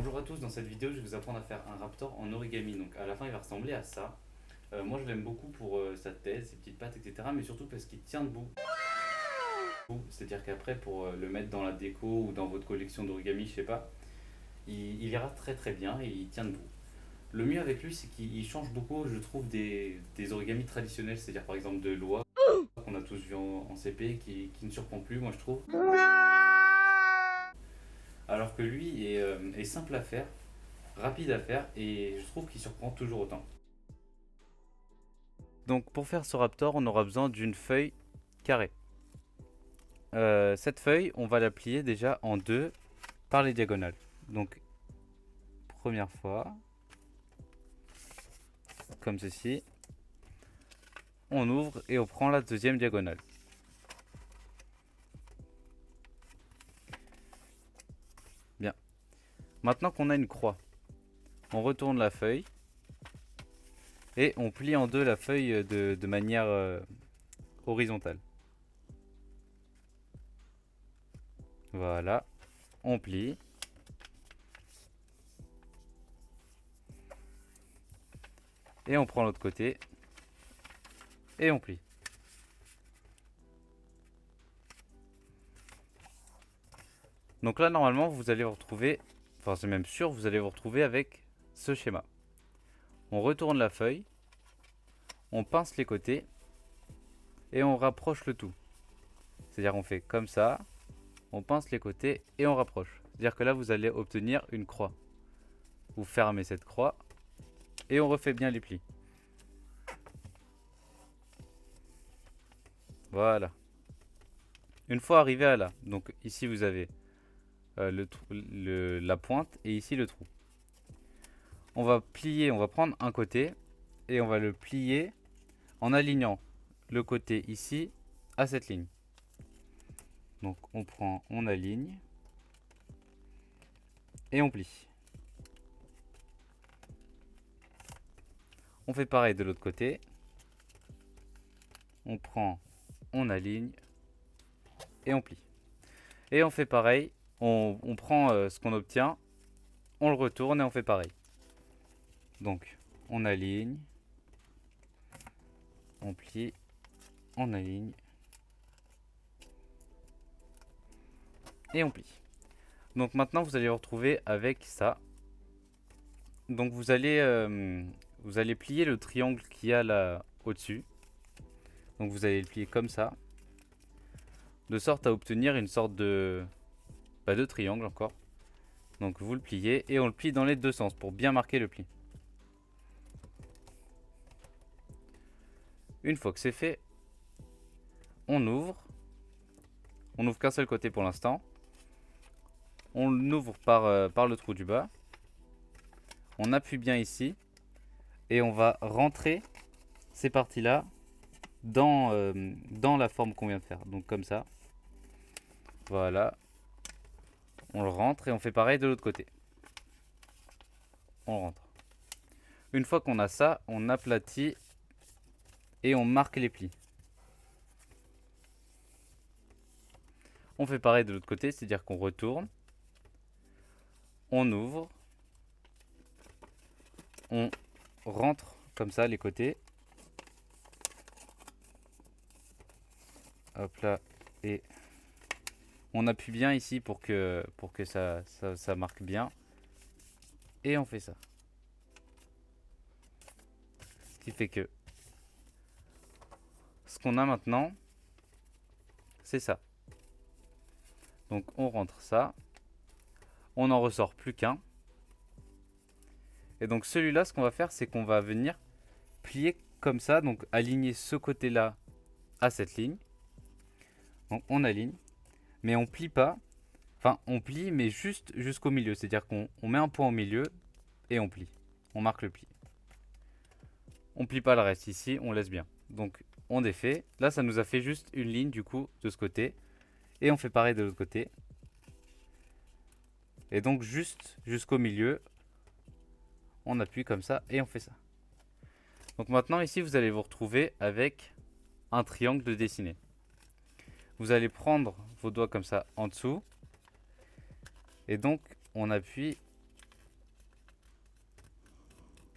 Bonjour à tous, dans cette vidéo je vais vous apprendre à faire un raptor en origami. Donc à la fin il va ressembler à ça. Moi je l'aime beaucoup pour sa tête, ses petites pattes, etc. Mais surtout parce qu'il tient debout. C'est-à-dire qu'après pour le mettre dans la déco ou dans votre collection d'origami, je sais pas, il ira très très bien et il tient debout. Le mieux avec lui c'est qu'il change beaucoup, je trouve, des origamis traditionnels. C'est-à-dire par exemple de l'oie qu'on a tous vu en CP qui ne surprend plus, moi je trouve. Alors que lui est simple à faire, rapide à faire et je trouve qu'il surprend toujours autant. Donc pour faire ce raptor, on aura besoin d'une feuille carrée. Cette feuille, on va la plier déjà en deux par les diagonales. Donc première fois, comme ceci. On ouvre et on prend la deuxième diagonale. Bien. Maintenant qu'on a une croix, on retourne la feuille et on plie en deux la feuille de manière horizontale. Voilà, on plie. Et on prend l'autre côté et on plie. Donc là normalement vous allez vous retrouver, enfin c'est même sûr, vous allez vous retrouver avec ce schéma. On retourne la feuille, on pince les côtés et on rapproche le tout. C'est-à-dire on fait comme ça, on pince les côtés et on rapproche. C'est-à-dire que là vous allez obtenir une croix. Vous fermez cette croix et on refait bien les plis. Voilà. Une fois arrivé à là, donc ici vous avez la pointe et ici le trou. On va plier, on va prendre un côté et on va le plier en alignant le côté ici à cette ligne. Donc on prend, on aligne et on plie. On fait pareil de l'autre côté. On prend, on aligne et on plie. Et on fait pareil, on prend ce qu'on obtient, on le retourne et on fait pareil. Donc on aligne, on plie, on aligne et on plie. Donc maintenant vous allez vous retrouver avec ça. Donc vous allez plier le triangle qu'il y a là au-dessus. Donc vous allez le plier comme ça, de sorte à obtenir une sorte de triangle encore. Donc vous le pliez et on le plie dans les deux sens pour bien marquer le pli. Une fois que c'est fait, on ouvre. On n'ouvre qu'un seul côté pour l'instant. On l'ouvre par le trou du bas. On appuie bien ici. Et on va rentrer ces parties-là dans la forme qu'on vient de faire. Donc comme ça. Voilà. On le rentre et on fait pareil de l'autre côté. On rentre. Une fois qu'on a ça, on aplatit et on marque les plis. On fait pareil de l'autre côté, c'est-à-dire qu'on retourne. On ouvre. On rentre comme ça les côtés. Hop là. Et on appuie bien ici pour que ça marque bien. Et on fait ça. Ce qui fait que ce qu'on a maintenant, c'est ça. Donc on rentre ça. On n'en ressort plus qu'un. Et donc celui-là, ce qu'on va faire, c'est qu'on va venir plier comme ça. Donc aligner ce côté-là à cette ligne. Donc on aligne. Mais on plie pas. Enfin, on plie, mais juste jusqu'au milieu. C'est-à-dire qu'on met un point au milieu et on plie. On marque le pli. On plie pas le reste ici, on laisse bien. Donc on défait. Là, ça nous a fait juste une ligne du coup de ce côté. Et on fait pareil de l'autre côté. Et donc juste jusqu'au milieu, on appuie comme ça et on fait ça. Donc maintenant ici, vous allez vous retrouver avec un triangle de dessiné. Vous allez prendre vos doigts comme ça en dessous. Et donc on appuie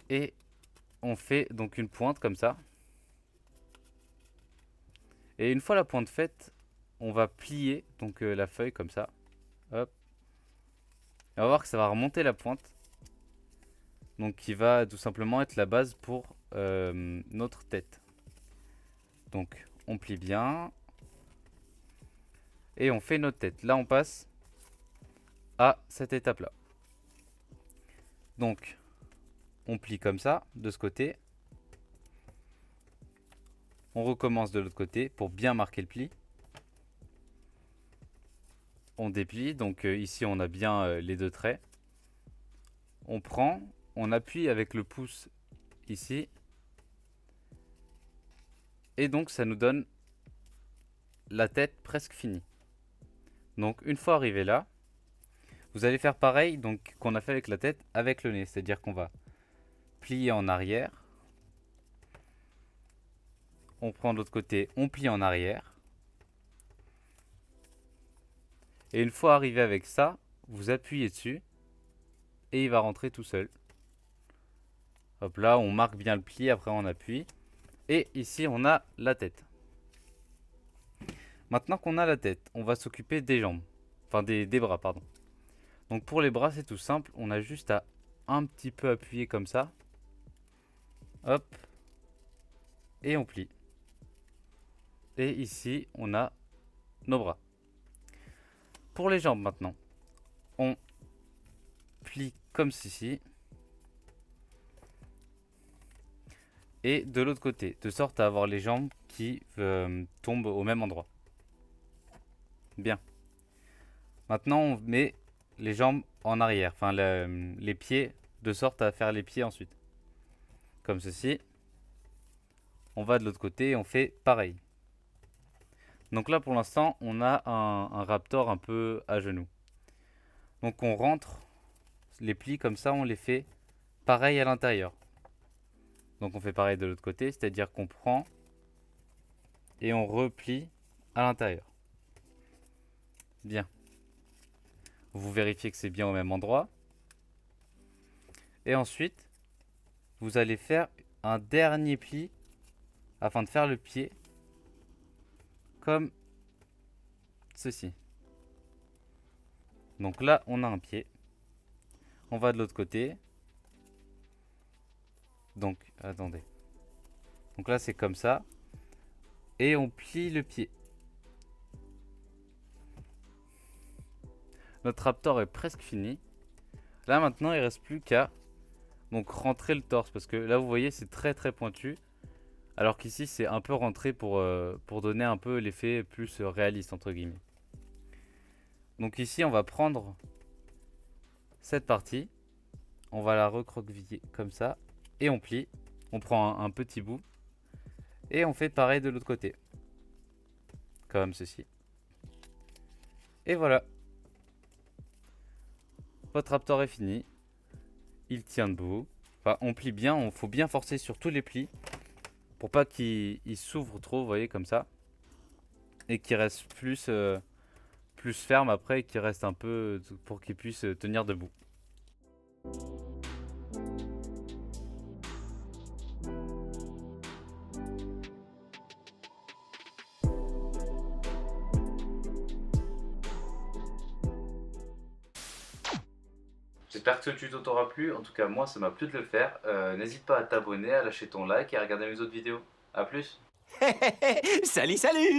Et on fait donc une pointe comme ça. Et une fois la pointe faite, on va plier donc la feuille comme ça. Hop. Et on va voir que ça va remonter la pointe. Donc qui va tout simplement être la base pour notre tête. Donc on plie bien. Et on fait notre tête. Là on passe à cette étape là. Donc on plie comme ça de ce côté. On recommence de l'autre côté pour bien marquer le pli. On déplie, donc ici on a bien les deux traits. On prend, on appuie avec le pouce ici. Et donc ça nous donne la tête presque finie. Donc une fois arrivé là, vous allez faire pareil donc qu'on a fait avec la tête avec le nez. C'est-à-dire qu'on va plier en arrière. On prend de l'autre côté, on plie en arrière. Et une fois arrivé avec ça, vous appuyez dessus. Et il va rentrer tout seul. Hop là, on marque bien le pli, après on appuie. Et ici, on a la tête. Maintenant qu'on a la tête, on va s'occuper des jambes. Enfin, des bras, pardon. Donc pour les bras, c'est tout simple. On a juste à un petit peu appuyer comme ça. Hop. Et on plie. Et ici, on a nos bras. Pour les jambes maintenant, on plie comme ceci. Et de l'autre côté, de sorte à avoir les jambes qui tombent au même endroit. Bien. Maintenant, on met les jambes en arrière, enfin les pieds, de sorte à faire les pieds ensuite. Comme ceci. On va de l'autre côté et on fait pareil. Donc là, pour l'instant, on a un raptor un peu à genoux. Donc on rentre les plis comme ça, on les fait pareil à l'intérieur. Donc on fait pareil de l'autre côté, c'est-à-dire qu'on prend et on replie à l'intérieur. Bien. Vous vérifiez que c'est bien au même endroit. Et ensuite, vous allez faire un dernier pli afin de faire le pied comme ceci. Donc là, on a un pied. On va de l'autre côté. Donc, attendez. Donc là, c'est comme ça. Et on plie le pied. Notre raptor est presque fini. Là, maintenant, il ne reste plus qu'à donc rentrer le torse. Parce que là, vous voyez, c'est très très pointu. Alors qu'ici, c'est un peu rentré pour donner un peu l'effet plus réaliste, entre guillemets. Donc ici, on va prendre cette partie. On va la recroqueviller comme ça. Et on plie. On prend un petit bout. Et on fait pareil de l'autre côté. Comme ceci. Et voilà. Votre raptor est fini. Il tient debout. Enfin, on plie bien. Il faut bien forcer sur tous les plis. Pour pas qu'il s'ouvre trop, vous voyez, comme ça. Et qu'il reste plus ferme après. Et qu'il reste un peu pour qu'il puisse tenir debout. J'espère que ce tuto t'aura plu, en tout cas moi ça m'a plu de le faire. N'hésite pas à t'abonner, à lâcher ton like et à regarder mes autres vidéos. A plus. Salut, salut!